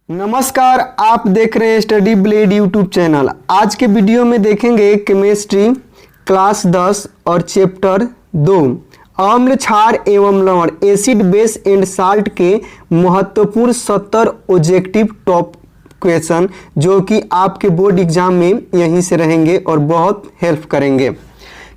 नमस्कार, आप देख रहे हैं स्टडी ब्लेड यूट्यूब चैनल। आज के वीडियो में देखेंगे केमिस्ट्री क्लास 10 और चैप्टर 2 अम्ल क्षार एवं लवण एसिड बेस एंड साल्ट के महत्वपूर्ण 70 ऑब्जेक्टिव टॉप क्वेश्चन जो कि आपके बोर्ड एग्जाम में यहीं से रहेंगे और बहुत हेल्प करेंगे।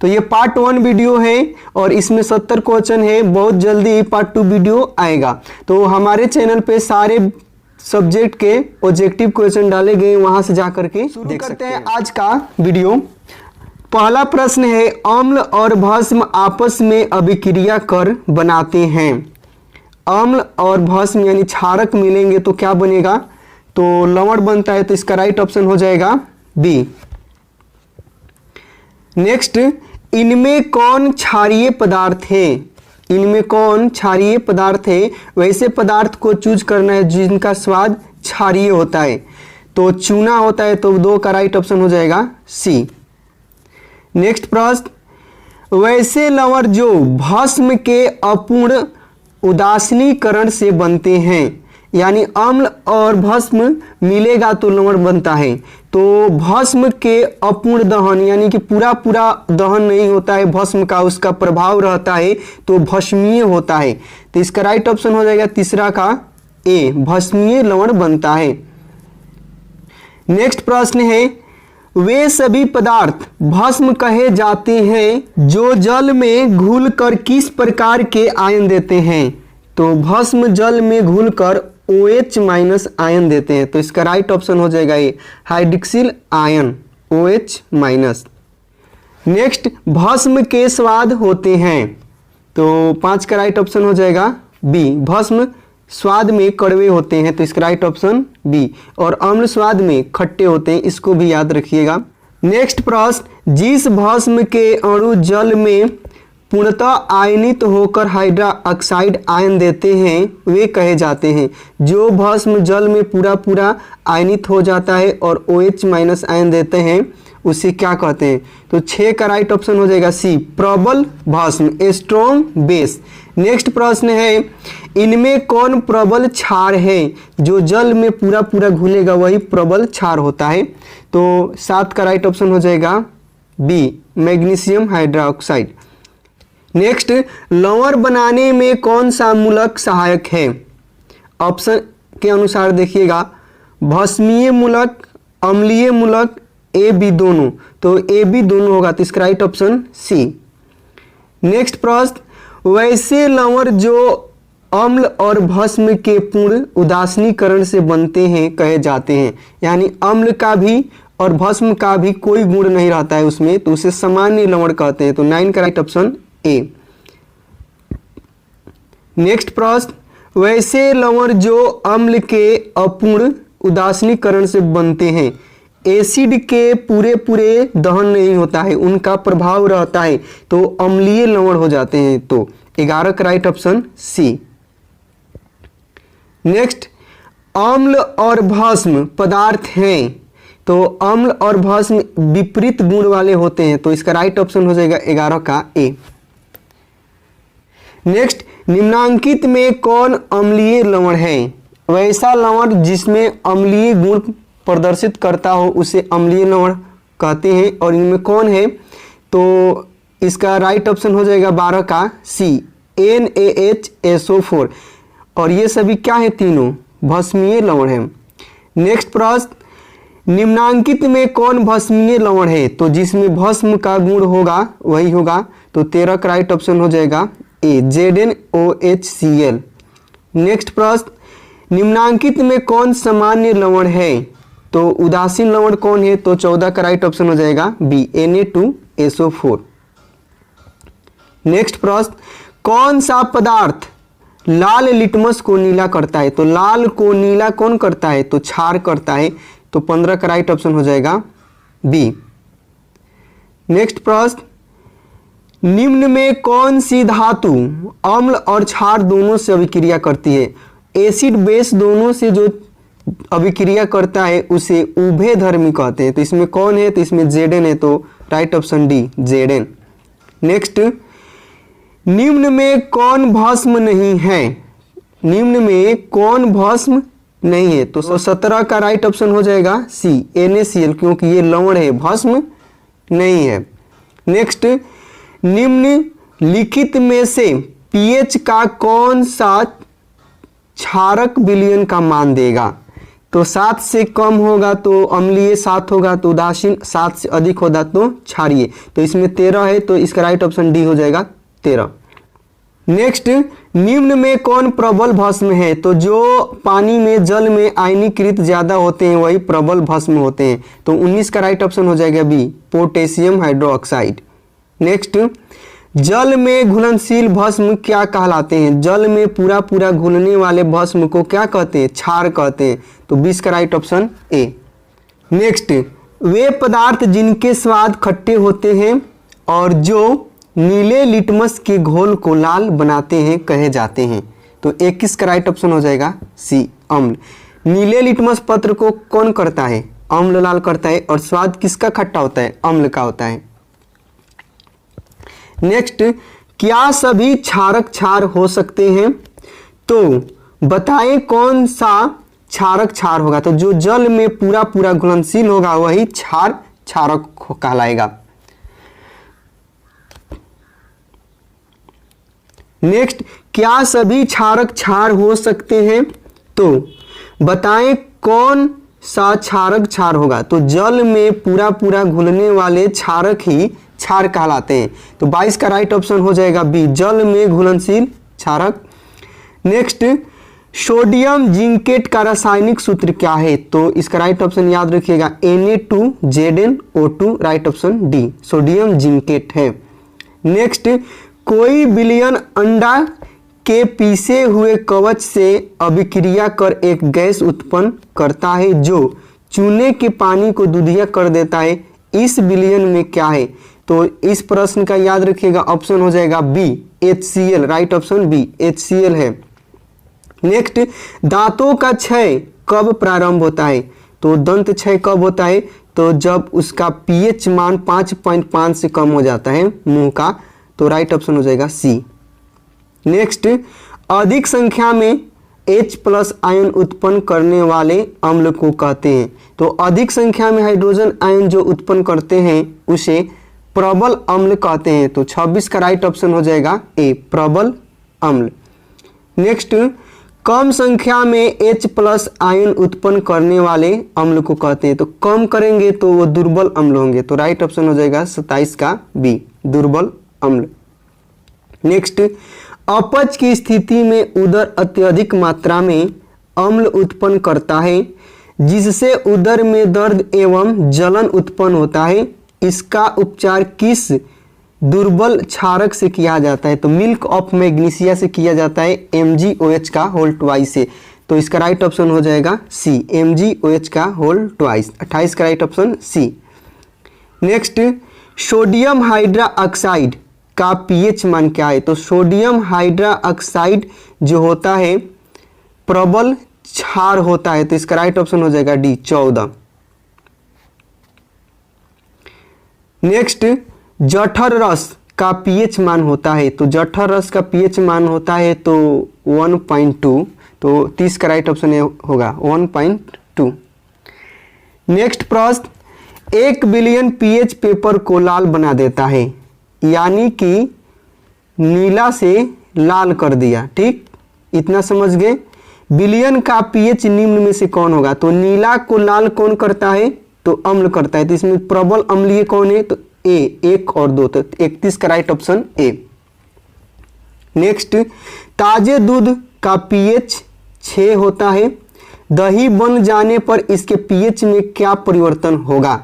तो ये पार्ट 1 वीडियो है और इसमें 70 क्वेश्चन है। बहुत जल्दी पार्ट 2 वीडियो आएगा। तो हमारे चैनल पे सारे सब्जेक्ट के ऑब्जेक्टिव क्वेश्चन डाले गए, वहां से जाकर के देख सकते हैं। आज का वीडियो पहला प्रश्न है, अम्ल और भस्म आपस में अभिक्रिया कर बनाते हैं। अम्ल और भस्म यानी क्षारक मिलेंगे तो क्या बनेगा? तो लवण बनता है। तो इसका राइट ऑप्शन हो जाएगा बी। नेक्स्ट, इनमें कौन क्षारीय पदार्थ है? इनमें कौन क्षारीय पदार्थ है? वैसे पदार्थ को चूज करना है जिनका स्वाद क्षारीय होता है। तो चूना होता है, तो 2 का राइट ऑप्शन हो जाएगा सी। नेक्स्ट प्रश्न, वैसे लवण जो भस्म के अपूर्ण उदासीनीकरण से बनते हैं, यानी अम्ल और भस्म मिलेगा तो लवण बनता है। तो भस्म के अपूर्ण दहन यानी कि पूरा दहन नहीं होता है भस्म का, उसका प्रभाव रहता है तो भस्मीय होता है। तो इसका राइट ऑप्शन हो जाएगा तीसरा का ए, भस्मीय लवण बनता है। नेक्स्ट प्रश्न है, वे सभी पदार्थ भस्म कहे जाते हैं जो जल में घुलकर किस प्रकार के आयन देते हैं? तो भस्म जल में घुलकर OH- आयन देते हैं। तो इसका राइट ऑप्शन हो जाएगा ये, हाइड्रोक्सिल आयन OH-। नेक्स्ट, भस्म के स्वाद होते हैं। तो 5 का राइट ऑप्शन हो जाएगा बी। भस्म स्वाद में कड़वे होते हैं, तो इसका राइट ऑप्शन बी। और अम्ल स्वाद में खट्टे होते हैं, इसको भी याद रखिएगा। नेक्स्ट प्रश्न, जिस भस्म के अणु जल में पूर्णतः आयनित होकर हाइड्रा ऑक्साइड आयन देते हैं वे कहे जाते हैं। जो भस्म जल में पूरा आयनित हो जाता है और OH- आयन देते हैं उसे क्या कहते हैं? तो 6 का राइट ऑप्शन हो जाएगा सी, प्रबल भस्म, ए स्ट्रॉन्ग बेस। नेक्स्ट प्रश्न है, इनमें कौन प्रबल क्षार है? जो जल में पूरा घुलेगा वही प्रबल क्षार होता है। तो 7 का राइट ऑप्शन हो जाएगा बी, मैग्नीशियम हाइड्रोक्साइड। नेक्स्ट, लवण बनाने में कौन सा मूलक सहायक है? ऑप्शन के अनुसार देखिएगा, भस्मीय मूलक, अम्लीय मूलक, ए बी दोनों। तो ए बी दोनों होगा, तो इसका राइट ऑप्शन सी। नेक्स्ट प्रश्न, वैसे लवण जो अम्ल और भस्म के पूर्ण उदासीनीकरण से बनते हैं कहे जाते हैं। यानी अम्ल का भी और भस्म का भी कोई गुण नहीं रहता है उसमें, तो उसे सामान्य लवण कहते हैं। तो 9 का राइट ऑप्शन ए। नेक्स्ट प्रश्न, वैसे लवण जो अम्ल के अपूर्ण उदासीनीकरण से बनते हैं, एसिड के पूरे दहन नहीं होता है, उनका प्रभाव रहता है तो अम्लीय लवण हो जाते हैं। तो 11 का राइट ऑप्शन सी। नेक्स्ट, अम्ल और भस्म पदार्थ हैं, तो अम्ल और भस्म विपरीत गुण वाले होते हैं, तो इसका राइट ऑप्शन हो जाएगा 11 का ए। नेक्स्ट, निम्नांकित में कौन अम्लीय लवण है? वैसा लवण जिसमें अम्लीय गुण प्रदर्शित करता हो उसे अम्लीय लवण कहते हैं। और इनमें कौन है? तो इसका राइट ऑप्शन हो जाएगा 12 का सी, NaHSO4। और ये सभी क्या है? तीनों भस्मीय लवण है। नेक्स्ट प्रश्न, निम्नांकित में कौन भस्मीय लवण है? तो जिसमें भस्म का गुण होगा वही होगा। तो 13 का राइट ऑप्शन हो जाएगा ए, ZnOHCl। नेक्स्ट प्रश्न, निम्नांकित में कौन सामान्य लवण है? तो उदासीन लवण कौन है? तो 14 का राइट ऑप्शन हो जाएगा बी, Na2SO4। नेक्स्ट प्रश्न, कौन सा पदार्थ लाल लिटमस को नीला करता है? तो लाल को नीला कौन करता है? तो क्षार करता है। तो 15 का राइट ऑप्शन हो जाएगा बी। नेक्स्ट प्रश्न, निम्न में कौन सी धातु अम्ल और क्षार दोनों से अभिक्रिया करती है? एसिड बेस दोनों से जो अभिक्रिया करता है उसे उभयधर्मी कहते हैं। तो इसमें कौन है? तो इसमें Zn है, तो right option D, Zn। Next, निम्न में कौन भस्म नहीं है? निम्न में कौन भस्म नहीं है, तो 17 का राइट ऑप्शन हो जाएगा सी NaCl, क्योंकि ये लवण है, भस्म नहीं है। नेक्स्ट, निम्नलिखित में से pH का कौन सा क्षारक विलयन का मान देगा? तो 7 से कम होगा तो अम्लीय, 7 होगा तो उदासीन, 7 से अधिक होगा तो क्षारीय। तो इसमें 13 है, तो इसका राइट ऑप्शन डी हो जाएगा 13। नेक्स्ट, निम्न में कौन प्रबल भस्म है? तो जो पानी में, जल में आयनीकृत ज्यादा होते हैं वही प्रबल भस्म होते हैं। तो 19 का राइट ऑप्शन हो जाएगा बी पोटेशियम हाइड्रोक्साइड। नेक्स्ट, जल में घुलनशील भस्म क्या कहलाते हैं? जल में पूरा पूरा घुलने वाले भस्म को क्या कहते हैं? क्षार कहते हैं। तो 20 का राइट ऑप्शन ए। नेक्स्ट, वे पदार्थ जिनके स्वाद खट्टे होते हैं और जो नीले लिटमस के घोल को लाल बनाते हैं कहे जाते हैं। तो 21 का राइट ऑप्शन हो जाएगा सी अम्ल। नीले लिटमस पत्र को कौन करता है? अम्ल लाल करता है। और स्वाद किसका खट्टा होता है? अम्ल का होता है। नेक्स्ट, क्या सभी क्षारक क्षार हो सकते हैं? तो बताएं कौन सा क्षारक क्षार होगा? तो जो जल में पूरा पूरा घुलनशील होगा वही क्षारक कहलाएगा। नेक्स्ट, क्या सभी क्षारक क्षार हो सकते हैं? तो बताएं कौन सा क्षारक क्षार होगा? तो जल में पूरा पूरा घुलने वाले क्षारक ही क्षार कहलाते हैं। तो 22 का राइट ऑप्शन हो जाएगा बी जल में घुलनशील क्षारक। नेक्स्ट, सोडियम जिंकेट का रासायनिक सूत्र क्या है? तो इसका राइट ऑप्शन याद रखिएगा Na2ZnO2, right option D sodium zincate है। नेक्स्ट, कोई विलयन अंडा के पीसे हुए कवच से अभिक्रिया कर एक गैस उत्पन्न करता है जो चूने के पानी को दूधिया कर देता है। इस विलयन में क्या है? तो इस प्रश्न का याद रखिएगा ऑप्शन हो जाएगा B HCl, right option B HCl है। नेक्स्ट, दांतों का क्षय कब प्रारंभ होता है? तो दंत क्षय कब होता है? तो जब उसका pH मान 5.5 से कम हो जाता है मुंह का। तो राइट ऑप्शन हो जाएगा सी। नेक्स्ट, अधिक संख्या में H+ आयन उत्पन्न करने वाले अम्ल को कहते हैं। तो अधिक संख्या में हाइड्रोजन आयन जो उत्पन्न करते हैं उसे प्रबल अम्ल कहते हैं। तो 26 का राइट ऑप्शन हो जाएगा ए प्रबल अम्ल। नेक्स्ट, कम संख्या में H+ आयन उत्पन्न करने वाले अम्ल को कहते हैं। तो कम करेंगे तो वो दुर्बल अम्ल होंगे। तो राइट ऑप्शन हो जाएगा 27 का बी दुर्बल अम्ल। नेक्स्ट, अपच की स्थिति में उदर अत्यधिक मात्रा में अम्ल उत्पन्न करता है जिससे उदर में दर्द एवं जलन उत्पन्न होता है। इसका उपचार किस दुर्बल क्षारक से किया जाता है? तो मिल्क ऑफ मैग्नीशिया से किया जाता है MgOH का होल ट्वाइस से। तो इसका राइट ऑप्शन हो जाएगा सी MgOH का होल ट्वाइस। 28 का right option C. Next, sodium hydroxide का pH मान क्या है? तो सोडियम हाइड्रोक्साइड जो होता है प्रबल क्षार होता है। तो इसका राइट ऑप्शन हो जाएगा डी 14। नेक्स्ट, जठर रस का pH मान होता है। तो जठर रस का pH मान होता है तो 1.2। तो 30 का राइट ऑप्शन होगा 1.2। नेक्स्ट प्रश्न, 1 बिलियन pH पेपर को लाल बना देता है, यानी कि नीला से लाल कर दिया। ठीक, इतना समझ गए। बिलियन का pH निम्न में से कौन होगा? तो नीला को लाल कौन करता है? तो अम्ल करता है। तो इसमें प्रबल अम्लीय कौन है? तो ए 1 और 2। तो 31 का राइट ऑप्शन ए। नेक्स्ट, ताजे दूध का pH 6 होता है। दही बन जाने पर इसके pH में क्या परिवर्तन होगा?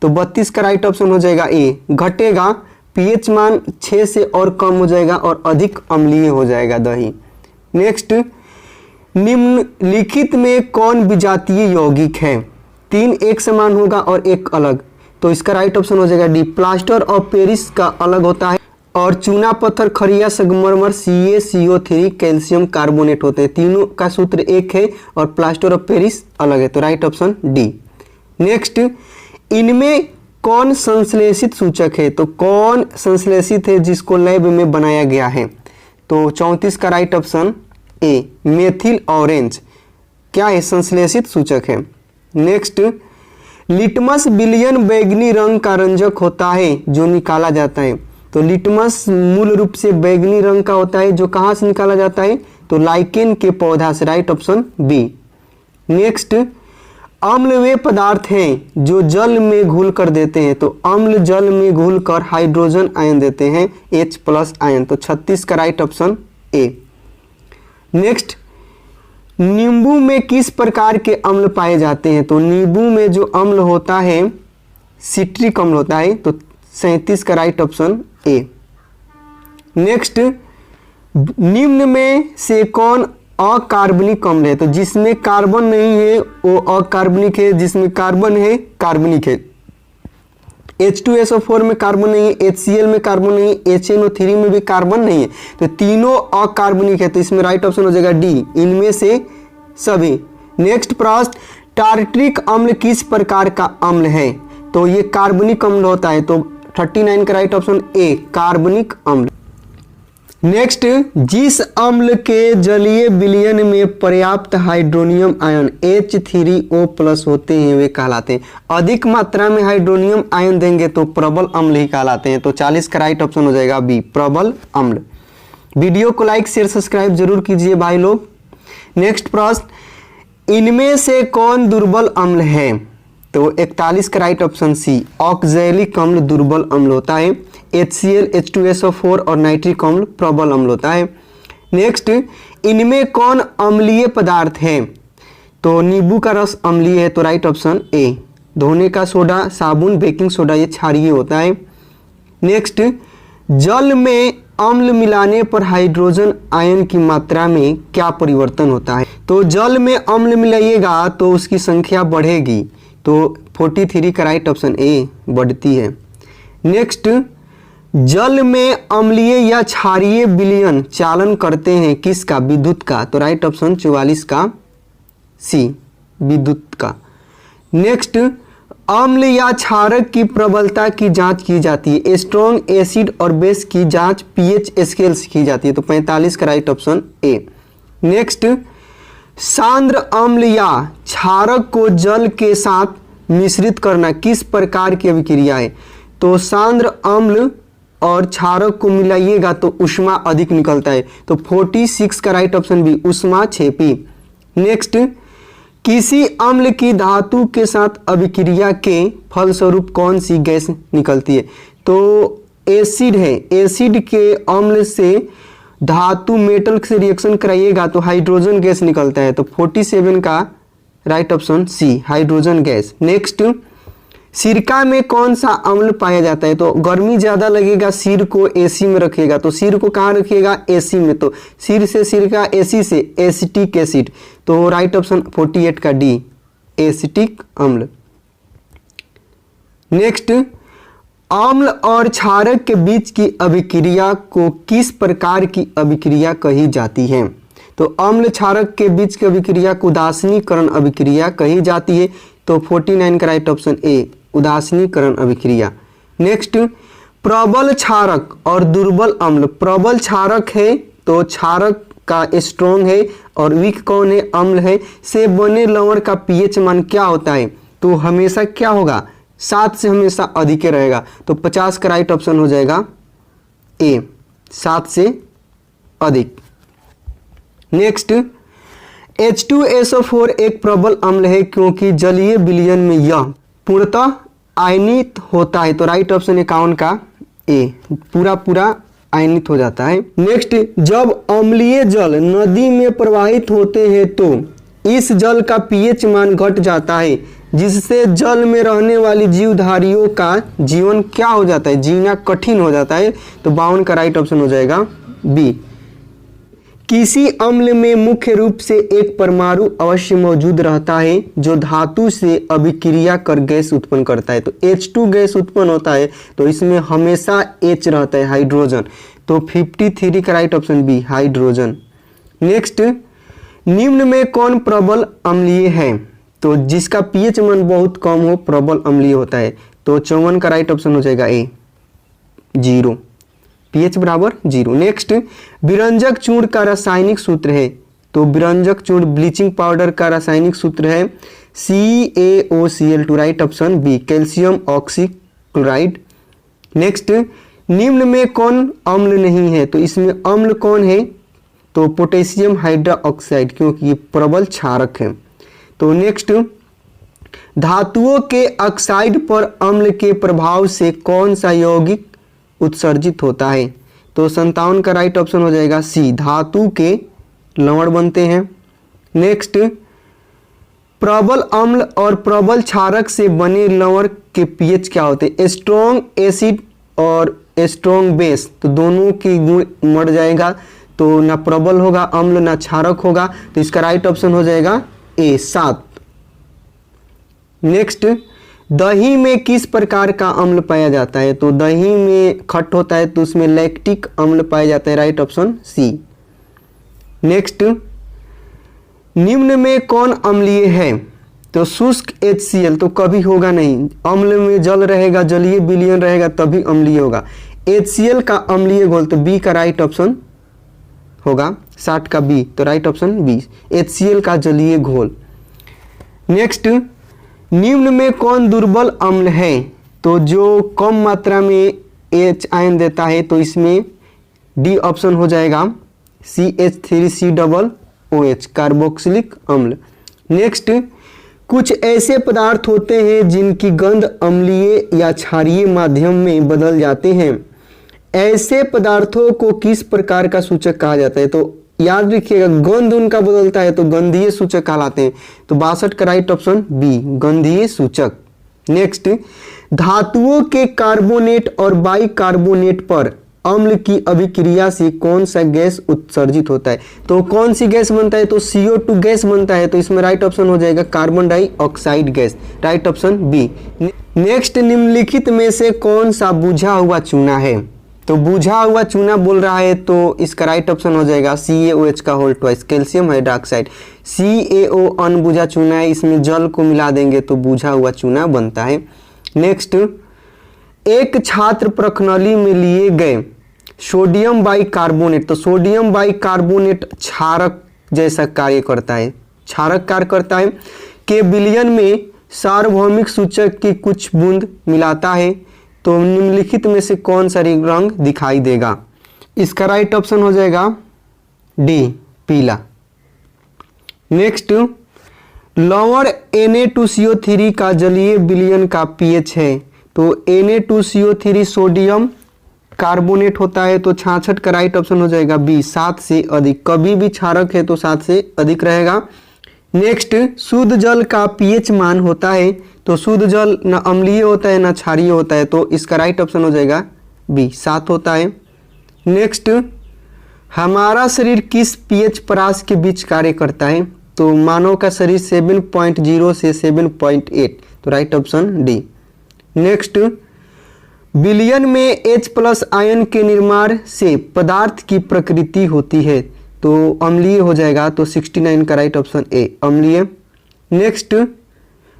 तो 32 का राइट ऑप्शन हो जाएगा ए घटेगा। pH मान 6 से और कम हो जाएगा और अधिक अम्लीय हो जाएगा दही। नेक्स्ट, निम्नलिखित में कौन विजातीय यौगिक है? 3 एक समान होगा और एक अलग। तो इसका राइट ऑप्शन हो जाएगा डी प्लास्टर ऑफ पेरिस का अलग होता है और चूना पत्थर खरिया संगमरमर CaCO3 कैल्शियम कार्बोनेट होते हैं। तीनों का सूत्र एक है और प्लास्टर ऑफ पेरिस अलग है। तो राइट ऑप्शन डी। नेक्स्ट, इनमें कौन संश्लेषित सूचक है? तो कौन संश्लेषित है जिसको लैब में बनाया गया है? तो 34 का right option A methyl orange. क्या है, संश्लेषित सूचक है। नेक्स्ट, लिटमस विलयन बैंगनी रंग का रंजक होता है जो निकाला जाता है। तो लिटमस मूल रूप से बैंगनी रंग का होता है जो कहाँ से निकाला जाता है, तो लाइकेन के पौधा से, राइट ऑप्शन बी। नेक्स्ट, अम्ल वे पदार्थ हैं जो जल में घुल कर देते हैं। तो अम्ल जल में घुल कर हाइड्रोजन आयन देते हैं, H+ आयन। तो 36 का राइट ऑप्शन ए। नेक्स्ट, नींबू में किस प्रकार के अम्ल पाए जाते हैं। तो नींबू में जो अम्ल होता है सिट्रिक अम्ल होता है। तो 37 का राइट ऑप्शन ए। नेक्स्ट, निम्न में से कौन अकार्बनिक अम्ल है। तो जिसमें कार्बन नहीं है वो अकार्बनिक है, जिसमें कार्बन है कार्बनिक है। H2SO4 में कार्बन नहीं है, HCl में कार्बन नहीं है, HNO3 में भी कार्बन नहीं है। तो तीनों अकार्बनिक है। तो इसमें राइट ऑप्शन हो जाएगा डी, इनमें से सभी। नेक्स्ट प्रश्न, टार्ट्रिक अम्ल किस प्रकार का अम्ल है। तो ये कार्बनिक अम्ल होता है। तो 39 का राइट ऑप्शन ए, कार्बनिक अम्ल। नेक्स्ट, जिस अम्ल के जलीय विलयन में पर्याप्त हाइड्रोनियम आयन H3O+ होते हैं वे कहलाते हैं। अधिक मात्रा में हाइड्रोनियम आयन देंगे तो प्रबल अम्ल ही कहलाते हैं। तो 40 का राइट ऑप्शन हो जाएगा बी, प्रबल अम्ल। वीडियो को लाइक शेयर सब्सक्राइब जरूर कीजिए भाई लोग। नेक्स्ट प्रश्न, इनमें से कौन दुर्बल अम्ल है। तो 41 का राइट ऑप्शन सी, ऑक्जेलिक अम्ल दुर्बल अम्ल होता है। HCl, H2SO4 और नाइट्रिक अम्ल प्रबल अम्ल होता है। नेक्स्ट, इनमें कौन अम्लीय पदार्थ है। तो नींबू का रस अम्लीय है। तो राइट ऑप्शन ए। धोने का सोडा, साबुन, बेकिंग सोडा ये क्षारीय होता है। नेक्स्ट, जल में अम्ल मिलाने पर हाइड्रोजन आयन की मात्रा में क्या परिवर्तन होता है। तो जल में अम्ल मिलाइएगा तो उसकी संख्या बढ़ेगी। तो 43 का राइट ऑप्शन ए, बढ़ती है। नेक्स्ट, जल में अम्लीय या क्षारीय विलयन चालन करते हैं किसका, विद्युत का। तो राइट ऑप्शन 44 का सी, विद्युत का। नेक्स्ट, अम्ल या क्षारक की प्रबलता की जांच की जाती है। स्ट्रॉन्ग एसिड और बेस की जांच pH स्केल से की जाती है। तो 45 का राइट ऑप्शन ए। नेक्स्ट, सांद्र अम्ल या क्षारक को जल के साथ मिश्रित करना किस प्रकार की अभिक्रिया है। तो सांद्र अम्ल और क्षारक को मिलाइएगा तो ऊष्मा अधिक निकलता है। तो 46 का राइट ऑप्शन बी, ऊष्मा क्षेपी। नेक्स्ट, किसी अम्ल की धातु के साथ अभिक्रिया के फलस्वरूप कौन सी गैस निकलती है। तो एसिड है, एसिड के अम्ल से धातु मेटल से रिएक्शन कराइएगा तो हाइड्रोजन गैस निकलता है। तो 47 का right option C, hydrogen gas. Next, सिरका में कौन सा अम्ल पाया जाता है। तो गर्मी ज़्यादा लगेगा, सिर को एसी में रखिएगा। तो सिर को कहाँ रखिएगा, एसी में। तो सिर से सिरका, एसी से एसिटिक एसिड। तो राइट ऑप्शन 48 का डी, एसिटिक अम्ल। नेक्स्ट, अम्ल और क्षारक के बीच की अभिक्रिया को किस प्रकार की अभिक्रिया कही जाती है। तो अम्ल क्षारक के बीच की अभिक्रिया को उदासीनीकरण अभिक्रिया कही जाती है। तो 49 का राइट ऑप्शन ए, उदासीनीकरण अभिक्रिया। नेक्स्ट, प्रबल क्षारक और दुर्बल अम्ल। प्रबल क्षारक है तो क्षारक का स्ट्रॉन्ग है और वीक कौन है, अम्ल है। से बने लवण का pH मान क्या होता है। तो हमेशा क्या होगा, 7 से हमेशा अधिक रहेगा। तो 50 का राइट ऑप्शन हो जाएगा ए, 7 से अधिक। नेक्स्ट, H2SO4 एक प्रबल अम्ल है क्योंकि जलीय विलयन में यह पूर्णतः आयनित होता है। तो राइट ऑप्शन 51 का ए, पूरा आयनित हो जाता है। नेक्स्ट, जब अम्लीय जल नदी में प्रवाहित होते हैं तो इस जल का pH मान घट जाता है जिससे जल में रहने वाली जीवधारियों का जीवन क्या हो जाता है, जीना कठिन हो जाता है। तो 52 का राइट ऑप्शन हो जाएगा बी। किसी अम्ल में मुख्य रूप से एक परमाणु अवश्य मौजूद रहता है जो धातु से अभिक्रिया कर गैस उत्पन्न करता है। तो H2 गैस उत्पन्न होता है तो इसमें हमेशा H रहता है, हाइड्रोजन। तो 53 का right option B, hydrogen. Next, निम्न में कौन प्रबल अम्लीय है। तो जिसका pH मान बहुत कम हो प्रबल अम्लीय होता है। तो 54 का राइट ऑप्शन हो जाएगा ए, 0, pH बराबर 0। नेक्स्ट, विरंजक चूर्ण का रासायनिक सूत्र है। तो विरंजक चूर्ण ब्लीचिंग पाउडर का रासायनिक सूत्र है CaOCl2, right option B, calcium oxychloride. Next, निम्न में कौन अम्ल नहीं है? तो इसमें अम्ल कौन है? तो पोटेशियम हाइड्रोक्साइड, क्योंकि ये प्रबल क्षारक है। तो नेक्स्ट, धातुओं के ऑक्साइड पर अम्ल के प्रभाव से कौन सा यौगिक उत्सर्जित होता है? तो 57 का राइट ऑप्शन हो जाएगा सी, धातु के लवण बनते हैं। नेक्स्ट, प्रबल अम्ल और प्रबल क्षारक से बने लवण के पीएच क्या होते हैं? स्ट्रॉन्ग एसिड और स्ट्रॉन्ग बेस, तो दोनों की गुण मर जाएगा, तो ना प्रबल होगा अम्ल ना क्षारक होगा, तो इसका राइट ऑप्शन हो जाएगा ए, 7। नेक्स्ट, दही में किस प्रकार का अम्ल पाया जाता है? तो दही में खट्ट होता है तो उसमें लैक्टिक अम्ल पाया जाता है, राइट ऑप्शन सी। नेक्स्ट, निम्न में कौन अम्लीय है? तो शुष्क HCl तो कभी होगा नहीं, अम्ल में जल रहेगा, जलीय विलयन रहेगा तभी अम्लीय होगा। HCl का अम्लीय घोल, तो बी का राइट ऑप्शन होगा, 60 का बी, तो राइट ऑप्शन बी, HCl का जलीय घोल। नेक्स्ट, निम्न में कौन दुर्बल अम्ल है? तो जो कम मात्रा में H आयन देता है, तो इसमें डी ऑप्शन हो जाएगा CH3COOH, कार्बोक्सिलिक अम्ल। नेक्स्ट, कुछ ऐसे पदार्थ होते हैं जिनकी गंध अम्लीय या क्षारीय माध्यम में बदल जाते हैं, ऐसे पदार्थों को किस प्रकार का सूचक कहा जाता है? तो याद रखिएगा, गंध उनका बदलता है तो गंधीय सूचक कहलाते हैं, तो 62 का राइट ऑप्शन बी, गंधीय सूचक। नेक्स्ट, धातुओं के कार्बोनेट और बाइकार्बोनेट पर अम्ल की अभिक्रिया से कौन सा गैस उत्सर्जित होता है? तो कौन सी गैस बनता है? तो CO2 गैस बनता है, तो इसमें राइट ऑप्शन हो जाएगा carbon dioxide gas, right option B. Next, निम्नलिखित में से कौन सा बुझा हुआ चूना है? तो बुझा हुआ चूना बोल रहा है, तो इसका राइट ऑप्शन हो जाएगा CaOH का whole twice, calcium hydroxide. CaO अनबुझा चूना है, इसमें जल को मिला देंगे तो बुझा हुआ चूना बनता है। नेक्स्ट, एक छात्र प्रखनली में लिए गए सोडियम बाइकार्बोनेट, तो सोडियम बाइकार्बोनेट क्षारक जैसा कार्य करता है, क्षारक कार्य करता है, के विलयन में सार्वभौमिक सूचक की कुछ बूंद मिलाता है, तो निम्नलिखित में से कौन सा रंग दिखाई देगा? इसका राइट ऑप्शन हो जाएगा डी, पीला। नेक्स्ट, लवण Na2CO3 का जलीय विलयन का पीएच है, तो Na2CO3 सोडियम कार्बोनेट होता है, तो 66 का राइट ऑप्शन हो जाएगा बी, 7 से अधिक, कभी भी क्षारक है तो 7 से अधिक रहेगा। नेक्स्ट, शुद्ध जल का पीएच मान होता है, तो शुद्ध जल न अम्लीय होता है न क्षारीय होता है, तो इसका राइट ऑप्शन हो जाएगा बी, 7 होता है। नेक्स्ट, हमारा शरीर किस पीएच परास के बीच कार्य करता है? तो मानव का शरीर 7.0 से 7.8, तो राइट ऑप्शन डी। नेक्स्ट, विलयन में H+ आयन के निर्माण से पदार्थ की प्रकृति होती है, तो अम्लीय हो जाएगा, तो 69 का राइट ऑप्शन ए, अम्लीय। नेक्स्ट,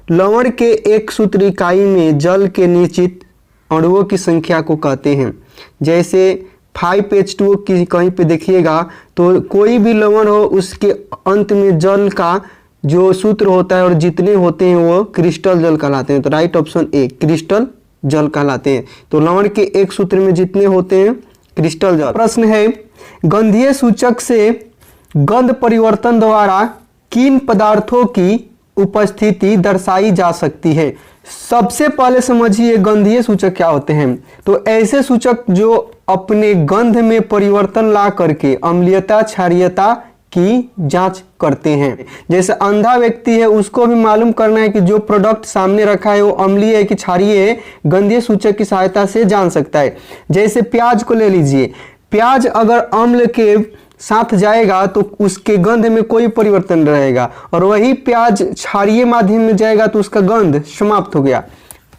लवण के एक सूत्र इकाई में जल के निश्चित अणुओं की संख्या को कहते हैं, जैसे 5H2O की कहीं पे देखिएगा, तो कोई भी लवण हो उसके अंत में जल का जो सूत्र होता है और जितने होते हैं वो क्रिस्टल जल कहलाते हैं, तो राइट ऑप्शन ए, क्रिस्टल जल कहलाते हैं। तो लवण के एक सूत्र में जितने होते हैं क्रिस्टल जल। प्रश्न है, गंधीय सूचक से गंध परिवर्तन द्वारा किन पदार्थों की उपस्थिति दर्शाई जा सकती है? सबसे पहले समझिए गंधीय सूचक क्या होते हैं। तो ऐसे सूचक जो अपने गंध में परिवर्तन ला करके अम्लीयता क्षारीयता की जांच करते हैं। जैसे अंधा व्यक्ति है, उसको भी मालूम करना है कि जो प्रोडक्ट सामने रखा है वो अम्लीय है कि क्षारीय है, गंधीय सूचक की सहायता से जान सकता है। जैसे प्याज को ले लीजिए, प्याज अगर अम्ल के साथ जाएगा तो उसके गंध में कोई परिवर्तन रहेगा, और वही प्याज क्षारीय माध्यम में जाएगा तो उसका गंध समाप्त हो गया।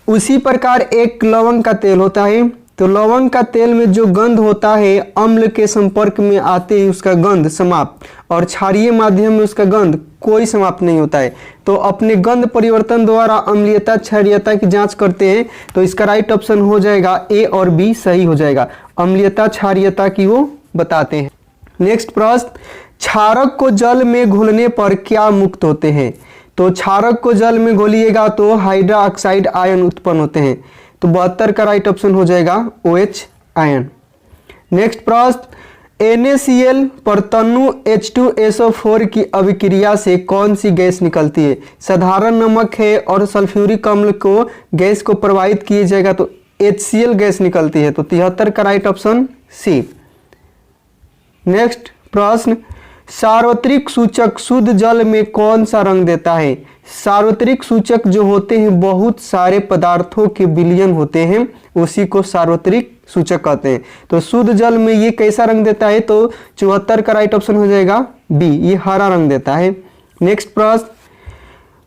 उसी प्रकार एक लवंग का तेल होता है, तो लवंग का तेल में जो गंध होता है अम्ल के संपर्क में आते ही उसका गंध समाप्त, और क्षारीय माध्यम में उसका गंध कोई समाप्त नहीं होता है। तो अपने गंध परिवर्तन द्वारा अम्लीयता क्षारीयता की जांच करते हैं, तो इसका राइट ऑप्शन हो जाएगा ए और बी सही हो जाएगा, अम्लीयता क्षारीयता की वो बताते हैं। नेक्स्ट प्रश्न, क्षारक को जल में घुलने पर क्या मुक्त होते हैं? तो क्षारक को जल में घोलिएगा तो हाइड्रा ऑक्साइड आयन उत्पन्न होते हैं। तो 72 का राइट ऑप्शन हो जाएगा OH आयन। नेक्स्ट प्रश्न, NaCl पर तनु H2SO4 की अभिक्रिया से कौन सी गैस निकलती है? साधारण नमक है और सल्फ्यूरिक अम्ल को गैस को प्रवाहित किया जाएगा तो HCl गैस निकलती है। तो 73 का राइट ऑप्शन सी। नेक्स्ट प्रश्न, सार्वत्रिक सूचक शुद्ध जल में कौन सा रंग देता है? सार्वत्रिक सूचक जो होते हैं बहुत सारे पदार्थों के विलयन होते हैं, उसी को सार्वत्रिक सूचक कहते हैं। तो शुद्ध जल में ये कैसा रंग देता है? तो 74 का राइट ऑप्शन हो जाएगा बी, ये हरा रंग देता है। नेक्स्ट प्रश्न,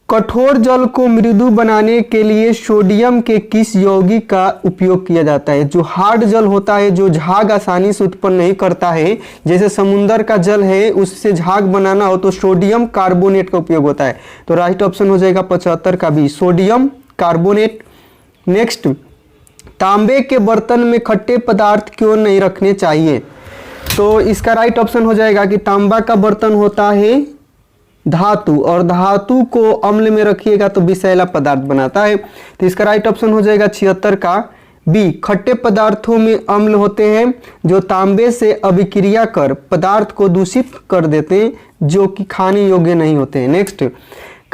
कठोर जल को मृदु बनाने के लिए सोडियम के किस यौगिक का उपयोग किया जाता है? जो हार्ड जल होता है, जो झाग आसानी से उत्पन्न नहीं करता है, जैसे समुद्र का जल है, उससे झाग बनाना हो तो सोडियम कार्बोनेट का उपयोग होता है। तो राइट ऑप्शन हो जाएगा 75 का बी, सोडियम कार्बोनेट। नेक्स्ट, तांबे के बर्तन में खट्टे पदार्थ क्यों नहीं रखने चाहिए? तो इसका राइट ऑप्शन हो जाएगा कि तांबा का बर्तन होता है धातु, और धातु को अम्ल में रखिएगा तो विषैला पदार्थ बनाता है। तो इसका राइट ऑप्शन हो जाएगा 76 का बी, खट्टे पदार्थों में अम्ल होते हैं जो तांबे से अभिक्रिया कर पदार्थ को दूषित कर देते हैं, जो कि खाने योग्य नहीं होते हैं। नेक्स्ट,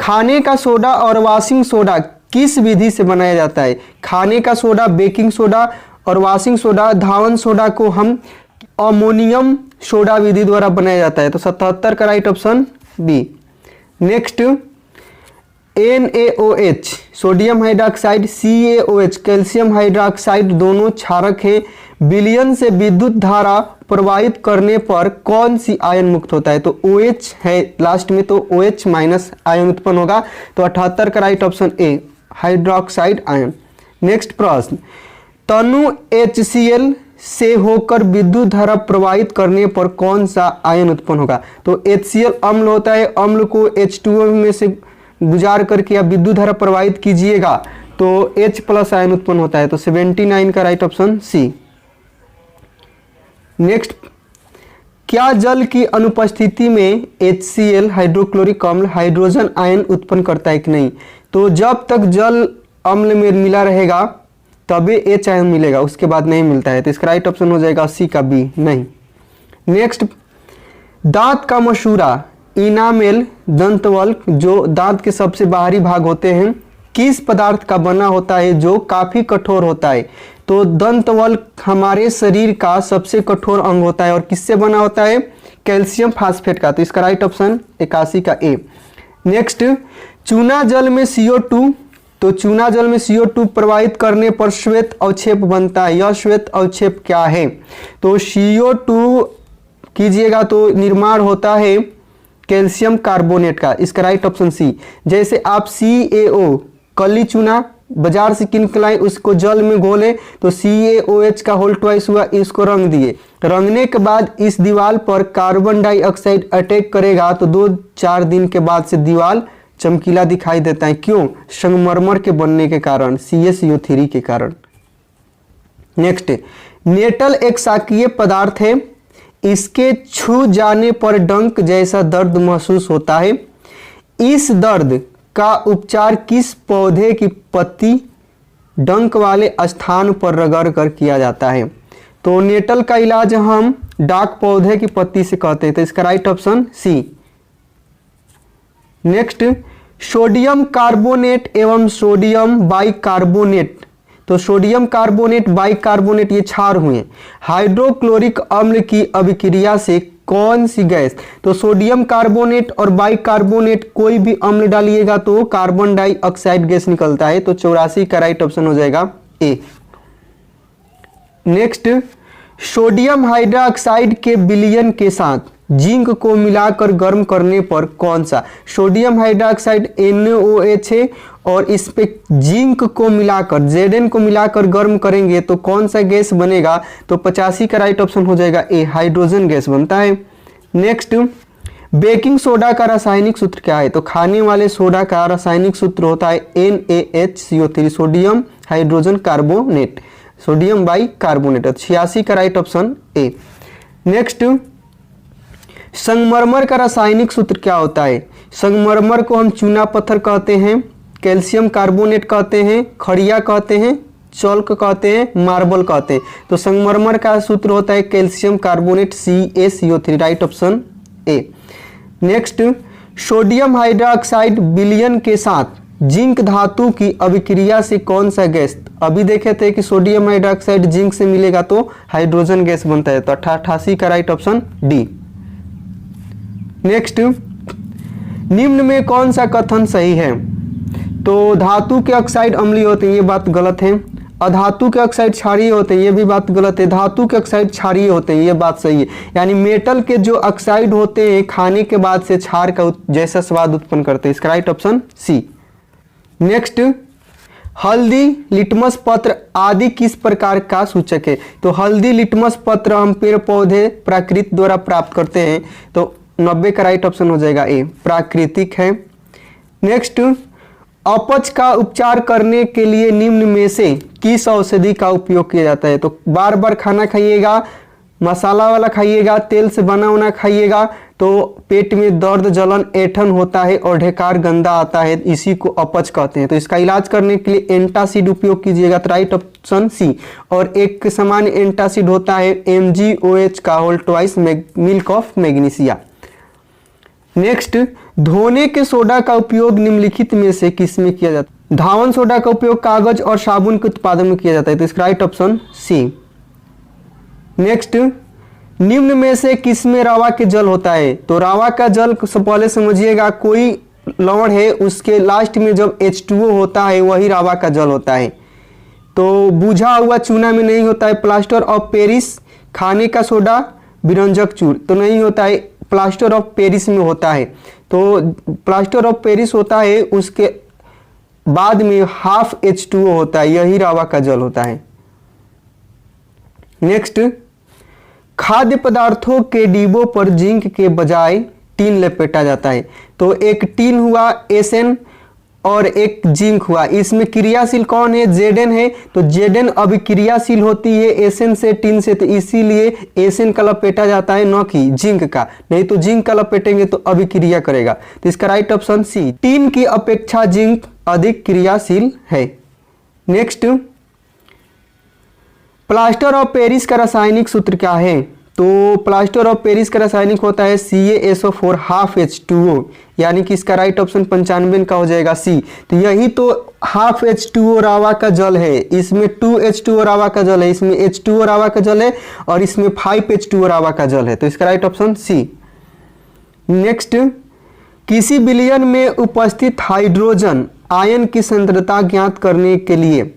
खाने का सोडा और वॉशिंग सोडा किस विधि से बनाया जाता है? खाने का सोडा बेकिंग सोडा और वॉशिंग सोडा धावन सोडा को हम अमोनियम सोडा विधि द्वारा बनाया जाता है। तो 77 का right option B. Next, NaOH sodium hydroxide, CaOH calcium hydroxide दोनों क्षारक हैं। विलयन से विद्युत धारा प्रवाहित करने पर कौन सी आयन मुक्त होता है? तो OH है लास्ट में, तो OH माइनस आयन उत्पन्न होगा। तो 78 का right option A, hydroxide ion. Next प्रश्न, तनु HCl से होकर विद्युत धारा प्रवाहित करने पर कौन सा आयन उत्पन्न होगा? तो HCl अम्ल होता है, अम्ल को H2O में से गुजार करके आप विद्युत धारा प्रवाहित कीजिएगा तो H+ आयन उत्पन्न होता है। तो 79 का राइट ऑप्शन सी। नेक्स्ट, क्या जल की अनुपस्थिति में HCl हाइड्रोक्लोरिक अम्ल हाइड्रोजन आयन उत्पन्न करता है कि नहीं? तो जब तक जल अम्ल में मिला रहेगा तभी H आयन मिलेगा, उसके बाद नहीं मिलता है। तो इसका राइट ऑप्शन हो जाएगा सी का बी, नहीं। नेक्स्ट, दांत का मसूड़ा इनामेल दंतवल्क जो दांत के सबसे बाहरी भाग होते हैं किस पदार्थ का बना होता है जो काफी कठोर होता है? तो दंतवल्क हमारे शरीर का सबसे कठोर अंग होता है और किससे बना होता है? कैल्शियम फास्फेट का। तो इसका राइट ऑप्शन 81 का ए। नेक्स्ट, चूना जल में CO2, तो चूना जल में CO2 प्रवाहित करने पर श्वेत अवक्षेप बनता है। यह श्वेत अवक्षेप क्या है? तो CO2 कीजिएगा तो निर्माण होता है कैल्शियम कार्बोनेट का। इसका राइट ऑप्शन सी। जैसे आप CaO कली चूना बाजार से किन के लाए, उसको जल में घोले तो CaOH का होल ट्वाइस हुआ, इसको रंग दिए। रंगने के बाद इस दीवार पर कार्बन डाइऑक्साइड अटैक करेगा तो 2-4 दिन के बाद से दीवार चमकीला दिखाई देता है। क्यों? संगमरमर के बनने के कारण, CaCO3 के कारण। नेक्स्ट, नेटल एक शाकीय पदार्थ है, इसके छू जाने पर डंक जैसा दर्द महसूस होता है। इस दर्द का उपचार किस पौधे की पत्ती डंक वाले स्थान पर रगड़ कर किया जाता है? तो नेटल का इलाज हम डाक पौधे की पत्ती से कहते हैं। तो इसका right option C. Next, sodium carbonate एवं सोडियम बाइकार्बोनेट, तो सोडियम कार्बोनेट बाइकार्बोनेट ये क्षार हुए। हाइड्रोक्लोरिक अम्ल की अभिक्रिया से कौन सी गैस? तो सोडियम कार्बोनेट और बाइकार्बोनेट कोई भी अम्ल डालिएगा तो कार्बन डाइऑक्साइड गैस निकलता है। तो 84 का राइट ऑप्शन हो जाएगा ए। नेक्स्ट, सोडियम हाइड्रोक्साइड के विलयन के साथ जिंक को मिलाकर गर्म करने पर कौन सा? सोडियम हाइड्रोक्साइड NaOH है और इस पे जिंक को मिलाकर Zn को मिलाकर गर्म करेंगे तो कौन सा गैस बनेगा? तो 85 का राइट ऑप्शन हो जाएगा ए, हाइड्रोजन गैस बनता है। नेक्स्ट, बेकिंग सोडा का रासायनिक सूत्र क्या है? तो खाने वाले सोडा का रासायनिक सूत्र होता है NaHCO3, sodium hydrogen carbonate, sodium bicarbonate. 86 का राइट ऑप्शन ए। नेक्स्ट, संगमरमर का रासायनिक सूत्र क्या होता है? संगमरमर को हम चूना पत्थर कहते हैं, कैल्शियम कार्बोनेट कहते हैं, खड़िया कहते हैं, चॉल्क कहते हैं, मार्बल कहते हैं। तो संगमरमर का सूत्र होता है calcium carbonate CaCO3, right option A. Next, sodium hydroxide विलयन के साथ जिंक धातु की अभिक्रिया से कौन सा गैस? अभी देखे थे कि सोडियम हाइड्रोक्साइड जिंक से मिलेगा तो हाइड्रोजन गैस बनता है, तो 88 का राइट ऑप्शन डी। नेक्स्ट, निम्न में कौन सा कथन सही है? तो धातु के ऑक्साइड अम्लीय होते हैं, ये बात गलत है। अधातु के ऑक्साइड क्षारीय होते हैं, ये भी बात गलत है। धातु के ऑक्साइड क्षारीय होते हैं, ये बात सही है। यानी मेटल के जो ऑक्साइड होते हैं खाने के बाद से क्षार का जैसा स्वाद उत्पन्न करते हैं, इसका राइट ऑप्शन सी। नेक्स्ट, हल्दी, लिटमस पत्र आदि किस प्रकार का सूचक है? तो हल्दी, लिटमस पत्र हम पेड़ पौधे प्राकृतिक द्वारा प्राप्त करते हैं, तो 90 का राइट ऑप्शन हो जाएगा ए, प्राकृतिक है। नेक्स्ट, अपच का उपचार करने के लिए निम्न में से किस औषधि का उपयोग किया जाता है? तो बार बार खाना खाइएगा, मसाला वाला खाइएगा, तेल से बना हुआ खाइएगा तो पेट में दर्द, जलन, ऐंठन होता है और ढेकार गंदा आता है, इसी को अपच कहते हैं। तो इसका इलाज करने के लिए एंटासिड उपयोग कीजिएगा, तो राइट ऑप्शन सी। और एक सामान्य एंटासिड होता है MgOH का whole twice milk of magnesia. Next, धोने के सोडा का उपयोग निम्नलिखित में से किस में किया जाता है? धावन सोडा का उपयोग कागज और साबुन के उत्पादन में किया जाता है, तो इसका राइट ऑप्शन सी। नेक्स्ट, निम्न में से किस में रावा के जल होता है? तो रावा का जल पहले समझिएगा, कोई लवण है उसके लास्ट में जब H2O होता है वही रावा का जल होता है। तो बुझा हुआ चूना में नहीं होता है। प्लास्टर ऑफ पेरिस, खाने का सोडा, विरंजक चूर, तो नहीं होता है, प्लास्टर ऑफ पेरिस में होता है। तो प्लास्टर ऑफ पेरिस होता है, उसके बाद में हाफ H2O होता है, यही रावा का जल होता है। नेक्स्ट, खाद्य पदार्थों के डिब्बों पर जिंक के बजाय टीन लपेटा जाता है। तो एक टीन हुआ एसएन और एक जिंक हुआ, इसमें क्रियाशील कौन है? Zn है। तो Zn अभिक्रियाशील होती है एसएन से, टीन से, तो इसीलिए एसएन का लपेटा जाता है, न कि जिंक का। नहीं तो जिंक का लपेटेंगे तो अभिक्रिया करेगा, तो इसका राइट ऑप्शन सी। टीन की अपेक्षा जिंक अधिक क्रियाशील है। नेक्स्ट, प्लास्टर ऑफ पेरिस का रासायनिक सूत्र क्या है? तो प्लास्टर ऑफ पेरिस का रासायनिक होता है CaSO4 हाफ H2O, यानी कि इसका राइट ऑप्शन 95 का हो जाएगा सी। तो यही तो हाफ H2O रावा का जल है, इसमें 2H2O रावा का जल है, इसमें H2O रावा का जल है और इसमें 5H2O रावा का जल है, तो इसका राइट ऑप्शन सी। नेक्स्ट, किसी विलयन में उपस्थित हाइड्रोजन आयन की सांद्रता ज्ञात करने के लिए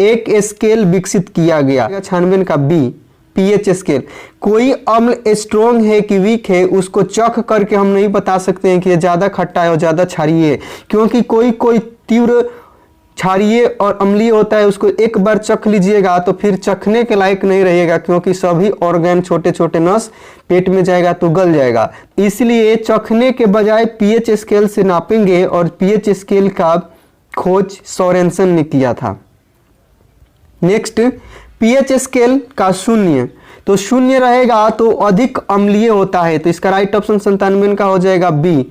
एक स्केल विकसित किया गया, 96 का बी, pH स्केल। कोई अम्ल स्ट्रॉन्ग है कि वीक है उसको चख करके हम नहीं बता सकते हैं कि ये ज़्यादा खट्टा है और ज़्यादा क्षारीय है, क्योंकि कोई तीव्र क्षारीय और अम्लीय होता है, उसको एक बार चख लीजिएगा तो फिर चखने के लायक नहीं रहेगा, क्योंकि सभी ऑर्गन, छोटे छोटे नस पेट में जाएगा तो गल जाएगा। इसलिए चखने के बजाय pH स्केल से नापेंगे, और pH स्केल का खोज सोरेनसन ने किया था। नेक्स्ट, pH स्केल का शून्य, तो शून्य रहेगा तो अधिक अम्लीय होता है, तो इसका राइट ऑप्शन 97 का हो जाएगा बी।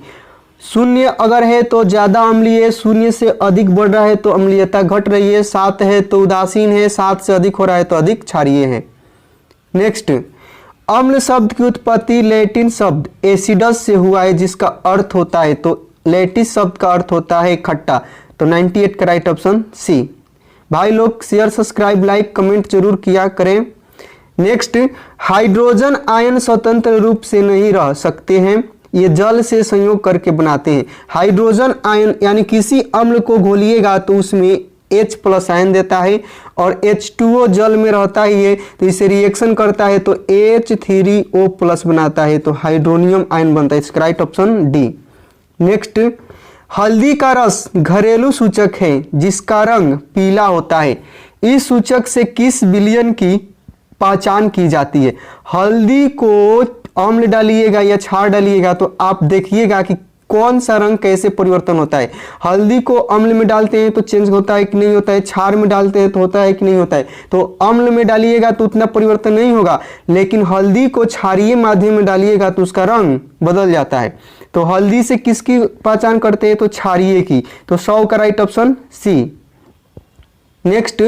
शून्य अगर है तो ज़्यादा अम्लीय, शून्य से अधिक बढ़ रहा है तो अम्लीयता घट रही है, 7 है तो उदासीन है, 7 से अधिक हो रहा है तो अधिक क्षारीय है। नेक्स्ट, अम्ल शब्द की उत्पत्ति लैटिन शब्द एसिडस से हुआ है, जिसका अर्थ होता है, तो लैटिस शब्द का अर्थ होता है खट्टा, तो 98 का राइट ऑप्शन सी। भाई लोग शेयर, सब्सक्राइब, लाइक, कमेंट जरूर किया करें। नेक्स्ट, हाइड्रोजन आयन स्वतंत्र रूप से नहीं रह सकते हैं, ये जल से संयोग करके बनाते हैं। हाइड्रोजन आयन यानी किसी अम्ल को घोलिएगा तो उसमें H+ आयन देता है, और H2O जल में रहता ही है तो इसे रिएक्शन करता है तो H3O+ बनाता है, तो हाइड्रोनियम आयन बनता है, इसका राइट ऑप्शन डी। नेक्स्ट, हल्दी का रस घरेलू सूचक है जिसका रंग पीला होता है, इस सूचक से किस विलयन की पहचान की जाती है? हल्दी को अम्ल डालिएगा या क्षार डालिएगा तो आप देखिएगा कि कौन सा रंग कैसे परिवर्तन होता है। हल्दी को अम्ल में डालते हैं तो चेंज होता है कि नहीं होता है, क्षार में डालते हैं तो होता है कि नहीं होता है। तो अम्ल में डालिएगा तो उतना परिवर्तन नहीं होगा, लेकिन हल्दी को क्षारीय माध्यम में डालिएगा तो उसका रंग बदल जाता है। तो हल्दी से किसकी पहचान करते हैं, तो क्षारीय की। तो 100 का राइट ऑप्शन सी। नेक्स्ट,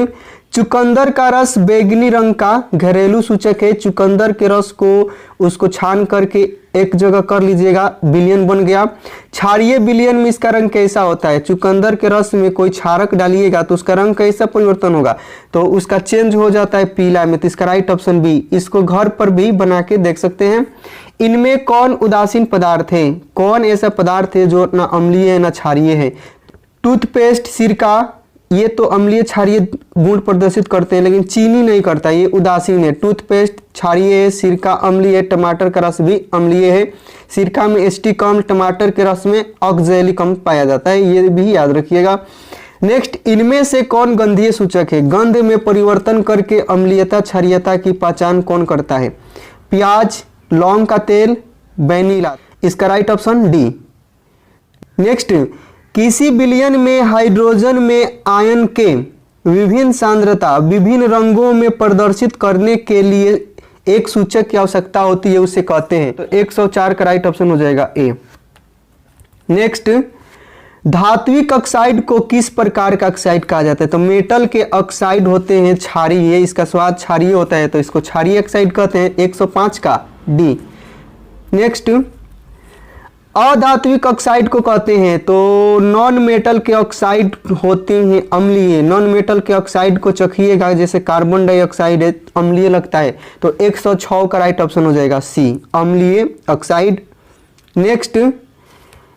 चुकंदर का रस बैंगनी रंग का घरेलू सूचक है। चुकंदर के रस को उसको छान करके एक जगह कर लीजिएगा, विलयन बन गया। क्षारीय विलयन में इसका रंग कैसा होता है, चुकंदर के रस में कोई क्षारक डालिएगा तो उसका रंग कैसा परिवर्तन होगा, तो उसका चेंज हो जाता है पीला में। तो इसका राइट ऑप्शन बी। इसको घर पर भी बना के देख सकते हैं। इनमें कौन उदासीन पदार्थ है, कौन ऐसा पदार्थ है जो ना अम्लीय है ना क्षारीय है। टूथपेस्ट, सिरका, ये तो अम्लीय क्षारीय गुण प्रदर्शित करते हैं, लेकिन चीनी नहीं करता, ये उदासीन है। टूथपेस्ट क्षारीय है, सिरका अम्लीय है, टमाटर का रस भी अम्लीय है। सिरका में एसिटिक अम्ल, टमाटर के रस में ऑक्जेलिक अम्ल पाया जाता है, ये भी याद रखिएगा। नेक्स्ट, इनमें से कौन गंधीय सूचक है, गंध में परिवर्तन करके अम्लीयता क्षारीयता की पहचान कौन करता है। प्याज, लौंग का तेल, वैनिला। इसका राइट ऑप्शन डी। नेक्स्ट, किसी विलयन में हाइड्रोजन में आयन के विभिन्न सांद्रता विभिन्न रंगों में प्रदर्शित करने के लिए एक सूचक की आवश्यकता होती है, उसे कहते हैं। तो 104 का राइट ऑप्शन हो जाएगा ए। नेक्स्ट, धात्विक ऑक्साइड को किस प्रकार का ऑक्साइड कहा जाता है, तो मेटल के ऑक्साइड होते हैं क्षारीय, इसका स्वाद क्षारीय होता है, तो इसको क्षारीय ऑक्साइड कहते हैं। 105 का डी। नेक्स्ट, अधात्विक ऑक्साइड को कहते हैं, तो नॉन मेटल के ऑक्साइड होते हैं अम्लीय। नॉन मेटल के ऑक्साइड को चखिएगा, जैसे कार्बन डाइऑक्साइड है, अम्लीय लगता है, तो 106 का राइट ऑप्शन हो जाएगा सी, अम्लीय ऑक्साइड। नेक्स्ट,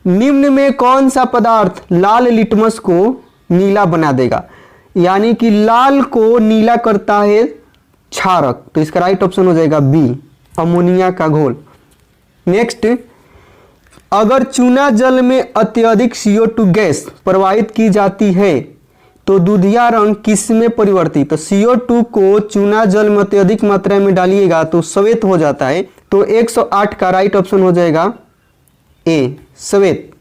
निम्न में कौन सा पदार्थ लाल लिटमस को नीला बना देगा, यानी कि लाल को नीला करता है क्षारक, तो इसका राइट ऑप्शन हो जाएगा बी, अमोनिया का घोल। नेक्स्ट, अगर चूना जल में अत्यधिक CO2 गैस प्रवाहित की जाती है तो दूधिया रंग किस में परिवर्तित, तो CO2 को चूना जल में अत्यधिक मात्रा में डालिएगा तो श्वेत हो जाता है, तो 108 का राइट ऑप्शन हो जाएगा ए, श्वेत।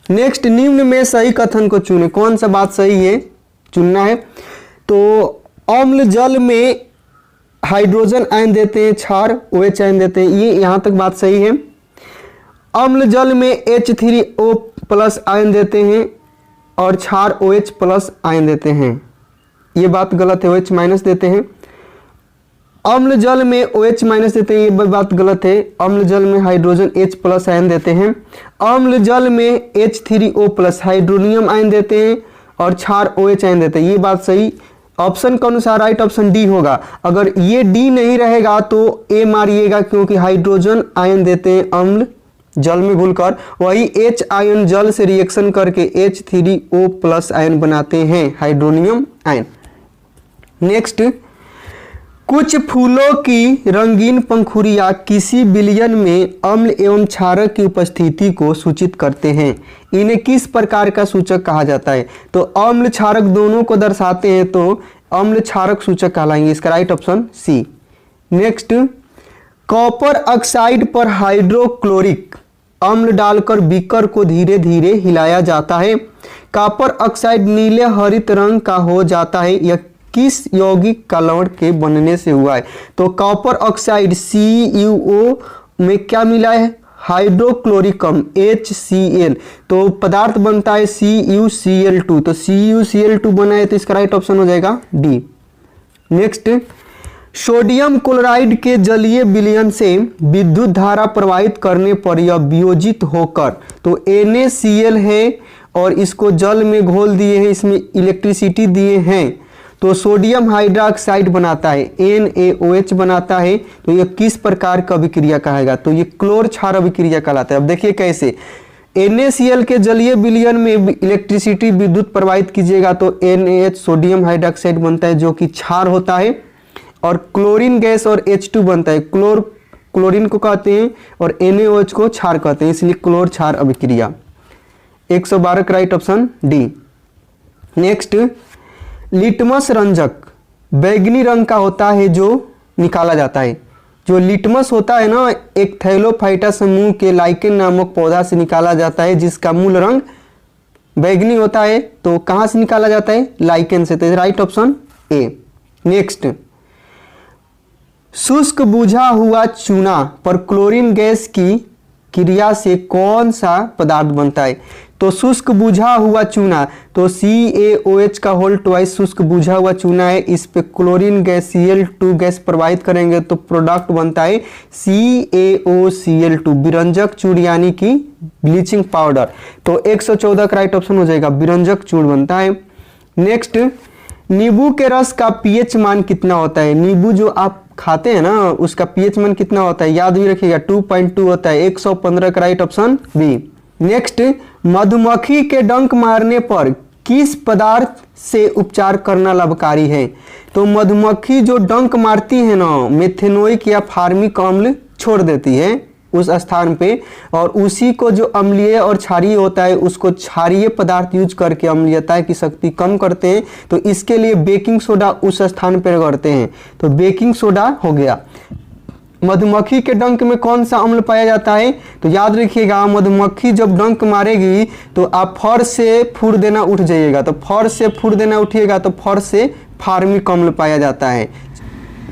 नेक्स्ट, निम्न में सही कथन को चुने, कौन सा बात सही है चुनना है। तो अम्ल जल में हाइड्रोजन आयन देते हैं, क्षार OH आयन देते हैं, ये यहाँ तक बात सही है। अम्ल जल में H3O+ आयन देते हैं और क्षार OH+ आयन देते हैं, ये बात गलत है, OH- देते हैं। अम्ल जल में OH- देते हैं, ये बात गलत है। अम्ल जल में हाइड्रोजन H+ आयन देते हैं। अम्ल जल में H3O+ हाइड्रोनियम आयन देते हैं और क्षार OH आयन देते हैं, ये बात सही। ऑप्शन के अनुसार राइट ऑप्शन डी होगा। अगर ये डी नहीं रहेगा तो ए मारिएगा, क्योंकि हाइड्रोजन आयन देते हैं अम्ल जल में घुलकर, वही H आयन जल से रिएक्शन करके H3O+ आयन बनाते हैं, हाइड्रोनियम आयन। नेक्स्ट, कुछ फूलों की रंगीन पंखुड़ियां किसी विलयन में अम्ल एवं क्षारक की उपस्थिति को सूचित करते हैं, इन्हें किस प्रकार का सूचक कहा जाता है, तो अम्ल क्षारक दोनों को दर्शाते हैं, तो अम्ल क्षारक सूचक कहलाएंगे, इसका right option C. Next, copper oxide पर हाइड्रोक्लोरिक अम्ल डालकर बीकर को धीरे धीरे हिलाया जाता है, कॉपर ऑक्साइड नीले हरित रंग का हो जाता है, यह किस यौगिक का लवण के बनने से हुआ है, तो कॉपर ऑक्साइड CuO में क्या मिला है, हाइड्रोक्लोरिक अम्ल HCl, तो पदार्थ बनता है CuCl2, तो CuCl2 बना है, तो इसका राइट ऑप्शन हो जाएगा डी। नेक्स्ट, सोडियम क्लोराइड के जलीय विलयन से विद्युत धारा प्रवाहित करने पर यह वियोजित होकर, तो NaCl है और इसको जल में घोल दिए हैं, इसमें इलेक्ट्रिसिटी दिए हैं, तो सोडियम हाइड्रोक्साइड बनाता है, NaOH बनाता है, तो यह किस प्रकार का अभिक्रिया कहेगा, तो ये क्लोर क्षार अभिक्रिया कहलाता है। अब देखिए कैसे, NaCl के जलीय विलयन में इलेक्ट्रिसिटी विद्युत प्रवाहित कीजिएगा तो NaH सोडियम हाइड्रोक्साइड बनता है, जो कि क्षार होता है, और क्लोरीन गैस और H2 बनता है, क्लोरीन को कहते हैं और NaOH को क्षार कहते हैं, इसलिए क्लोर क्षार अभिक्रिया। 112 का right option D. Next, litmus रंजक बैंगनी रंग का होता है जो निकाला जाता है, जो लिटमस होता है ना, एक थैलोफाइटा समूह के लाइकेन नामक पौधा से निकाला जाता है, जिसका मूल रंग बैगनी होता है। तो कहाँ से निकाला जाता है? लाइकेन से। तो राइट ऑप्शन ए। नेक्स्ट, शुष्क बुझा हुआ चूना पर क्लोरीन गैस की क्रिया से कौन सा पदार्थ बनता है? तो शुष्क बुझा हुआ चूना, तो CaOH का होल ट्वाइस शुष्क बुझा हुआ चूना है, इस पे क्लोरीन गैस Cl2 गैस प्रवाहित करेंगे तो प्रोडक्ट बनता है CaOCl2, विरंजक चूड़ यानी कि ब्लीचिंग पाउडर। तो 114 का राइट ऑप्शन हो जाएगा, विरंजक चूड़ बनता है। नेक्स्ट, नींबू के रस का pH मान कितना होता है? नींबू जो आप खाते हैं ना, उसका pH मान कितना होता है? याद भी रखिएगा, 2.2 होता है। 115 का राइट ऑप्शन बी। नेक्स्ट, मधुमक्खी के डंक मारने पर किस पदार्थ से उपचार करना लाभकारी है? तो मधुमक्खी जो डंक मारती है ना, मेथेनोइक या फार्मिक अम्ल छोड़ देती है उस स्थान पे, और उसी को जो अम्लीय और क्षारीय होता है उसको क्षारीय पदार्थ यूज करके अम्लीयता की शक्ति कम करते हैं। तो इसके लिए बेकिंग सोडा उस स्थान पर करते हैं, तो बेकिंग सोडा हो गया। मधुमक्खी के डंक में कौन सा अम्ल पाया जाता है? तो याद रखिएगा, मधुमक्खी जब डंक मारेगी तो आप फर से फूर देना उठ जाइएगा, तो फर से फूर देना उठिएगा तो फर से फार्मिक अम्ल पाया जाता है।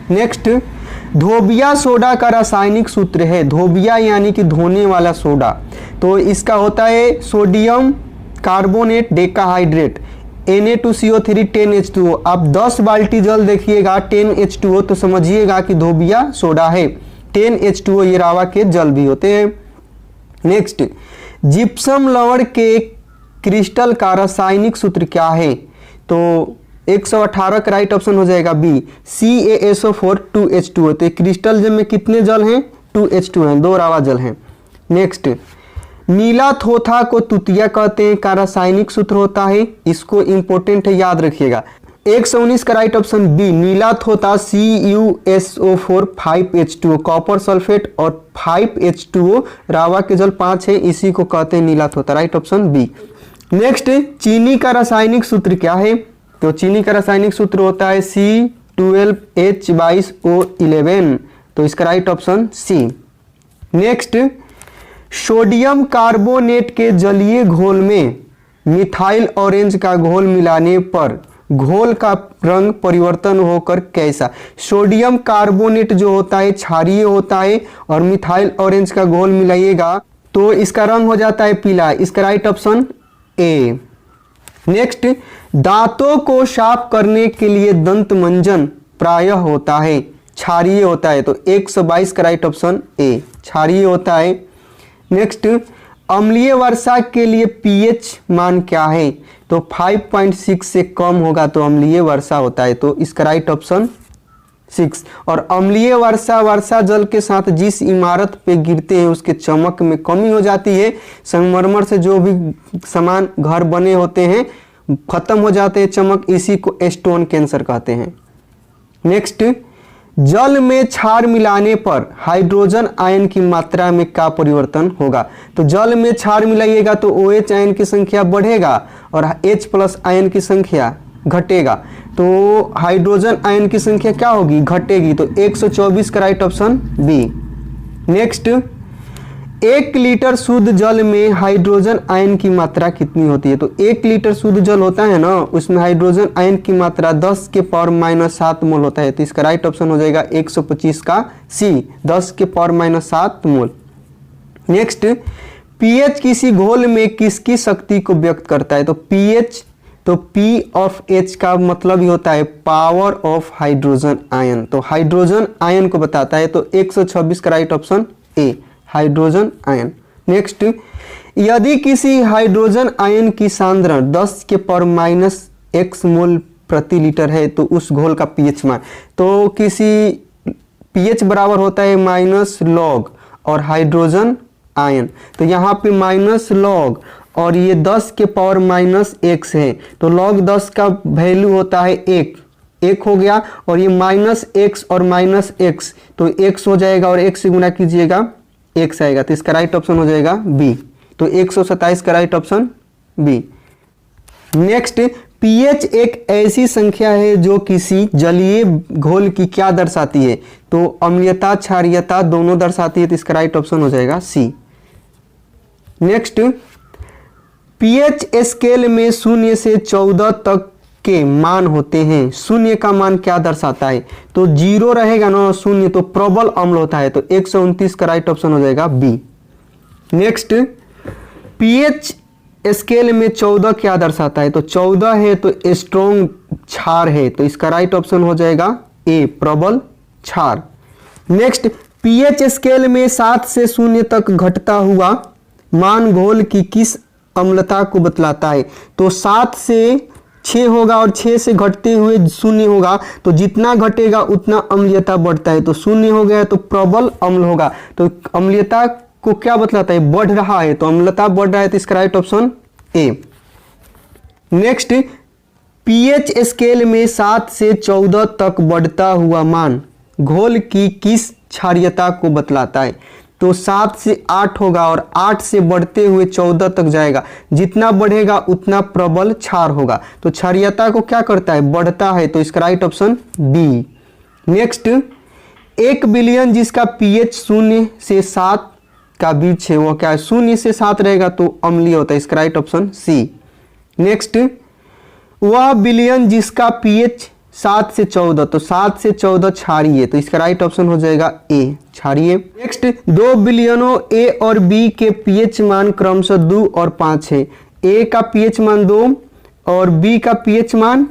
नेक्स्ट, धोबिया सोडा का रासायनिक सूत्र है। धोबिया यानी कि धोने वाला सोडा, तो इसका होता है sodium carbonate decahydrate, Na2CO3 10H2O। आप 10 बाल्टी जल देखिएगा 10H2O तो समझिएगा कि धोबिया सोडा है। 10H2O ये रावा के जल भी होते हैं। नेक्स्ट, जिप्सम लवण के क्रिस्टल का रासायनिक सूत्र क्या है? तो 118 का राइट ऑप्शन हो जाएगा बी, CaSO4 2H2O। तो क्रिस्टल जल में कितने जल हैं? 2H2 हैं, 2 रावा जल हैं। नेक्स्ट, नीला थोथा को तुतिया कहते हैं का रासायनिक सूत्र होता है, इसको इंपॉर्टेंट है, याद रखिएगा। 119 का राइट ऑप्शन बी, नीला थोथा CuSO4 5H2O, कॉपर सल्फेट और 5H2O रावा के जल 5 है, इसी को कहते हैं नीला थोथा। Right option B. नेक्स्ट, चीनी का रासायनिक सूत्र क्या है? तो चीनी का रासायनिक सूत्र होता है C12H22O11, तो इसका right option C. Next, sodium carbonate के जलीय घोल में मिथाइल ऑरेंज का घोल मिलाने पर घोल का रंग परिवर्तन होकर कैसा? सोडियम कार्बोनेट जो होता है क्षारीय होता है, और मिथाइल ऑरेंज का घोल मिलाइएगा तो इसका रंग हो जाता है पीला। इसका राइट ऑप्शन ए। नेक्स्ट, दांतों को साफ करने के लिए दंत मंजन प्रायः होता है क्षारीय होता है, तो 122 का राइट ऑप्शन ए, क्षारीय होता है। नेक्स्ट, अम्लीय वर्षा के लिए pH मान क्या है? तो 5.6 से कम होगा तो अम्लीय वर्षा होता है, तो इसका राइट ऑप्शन 6। और अम्लीय वर्षा जल के साथ जिस इमारत पे गिरते हैं उसके चमक में कमी हो जाती है। संगमरमर से जो भी सामान घर बने होते हैं खत्म हो जाते हैं चमक, इसी को स्टोन कैंसर कहते हैं। नेक्स्ट, जल में क्षार मिलाने पर हाइड्रोजन आयन की मात्रा में क्या परिवर्तन होगा? तो जल में क्षार मिलाइएगा तो OH आयन की संख्या बढ़ेगा और H+ आयन की संख्या घटेगा, तो हाइड्रोजन आयन की संख्या क्या होगी? घटेगी। तो 124 का right option B. Next, 1 litre शुद्ध जल में हाइड्रोजन आयन की मात्रा कितनी होती है? तो 1 लीटर शुद्ध जल होता है ना, उसमें हाइड्रोजन आयन की मात्रा 10 के पावर -7 मोल होता है, तो इसका राइट ऑप्शन हो जाएगा 125 का सी, 10 के पावर -7 मोल। नेक्स्ट, pH किसी घोल में किसकी शक्ति को व्यक्त करता है? तो pH, तो P ऑफ H का मतलब ही होता है पावर ऑफ हाइड्रोजन आयन, तो हाइड्रोजन आयन को बताता है, तो 126 का right option A, hydrogen ion. Next, यदि किसी हाइड्रोजन आयन की सांद्रता 10 के पावर -x मोल प्रति लीटर है तो उस घोल का pH मान, तो किसी pH बराबर होता है -log और हाइड्रोजन आयन, तो यहाँ पे -log और ये 10 के पावर -x है, तो log 10 का वैल्यू होता है 1 हो गया, और ये -x और -x तो x हो जाएगा, और x से गुना कीजिएगा x आएगा, तो इसका राइट ऑप्शन हो जाएगा बी, तो 127 का right option B. Next, pH एक ऐसी संख्या है जो किसी जलीय घोल की क्या दर्शाती है, तो अम्लीयता क्षारीयता दोनों दर्शाती है, तो इसका राइट ऑप्शन हो जाएगा सी। नेक्स्ट, पीएच स्केल में 0 से 14 तक के मान होते हैं, 0 का मान क्या दर्शाता है, तो 0 रहेगा ना 0 तो प्रबल अम्ल होता है, तो 129 का राइट ऑप्शन हो जाएगा बी। नेक्स्ट, पीएच स्केल में 14 क्या दर्शाता है, तो 14 है तो स्ट्रॉन्ग क्षार है, तो इसका राइट ऑप्शन हो जाएगा ए प्रबल क्षार। नेक्स्ट, पीएच स्केल में 7 से 0 तक घटता हुआ मान घोल की किस अम्लता को बतलाता है, तो 7 से 6 होगा और 6 से घटते हुए 0 होगा, तो जितना घटेगा उतना अम्लीयता बढ़ता है, तो 0 हो गया तो प्रबल अम्ल होगा, तो अम्लीयता को क्या बतलाता है, बढ़ रहा है, तो अम्लता बढ़ रहा है, तो इसका right option A. Next, pH scale में 7 से 14 तक बढ़ता हुआ मान घोल की किस क्षारीयता को बतलाता है, तो 7 से 8 होगा और 8 से बढ़ते हुए 14 तक जाएगा, जितना बढ़ेगा उतना प्रबल क्षार होगा, तो क्षारीयता को क्या करता है, बढ़ता है, तो इसका right option D. Next, 1 billion जिसका पीएच 0 से 7 का बीच है वो क्या है, 0 से 7 रहेगा तो अम्लीय होता है, इसका राइट ऑप्शन सी। नेक्स्ट, वह बिलियन जिसका पीएच 7 से 14, तो 7 से 14 क्षारीय, तो इसका राइट ऑप्शन हो जाएगा ए क्षारीय। नेक्स्ट, 2 बिलियनों ए और बी के पीएच मान क्रमशः 2 और 5 है, ए का पीएच मान 2 और बी का पीएच मान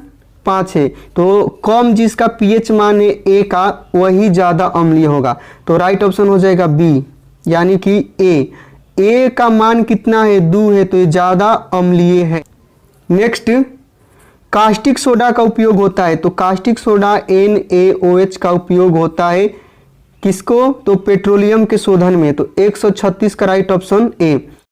5 है, तो कम जिसका पीएच मान है ए का वही ज्यादा अम्लीय होगा, तो राइट ऑप्शन हो जाएगा बी यानी कि ए का मान कितना है 2 है, तो ये ज्यादा अम्लीय है। नेक्स्ट, कास्टिक सोडा का उपयोग होता है, तो कास्टिक सोडा NaOH का उपयोग होता है किसको, तो पेट्रोलियम के शोधन में, तो 136 का राइट ऑप्शन ए।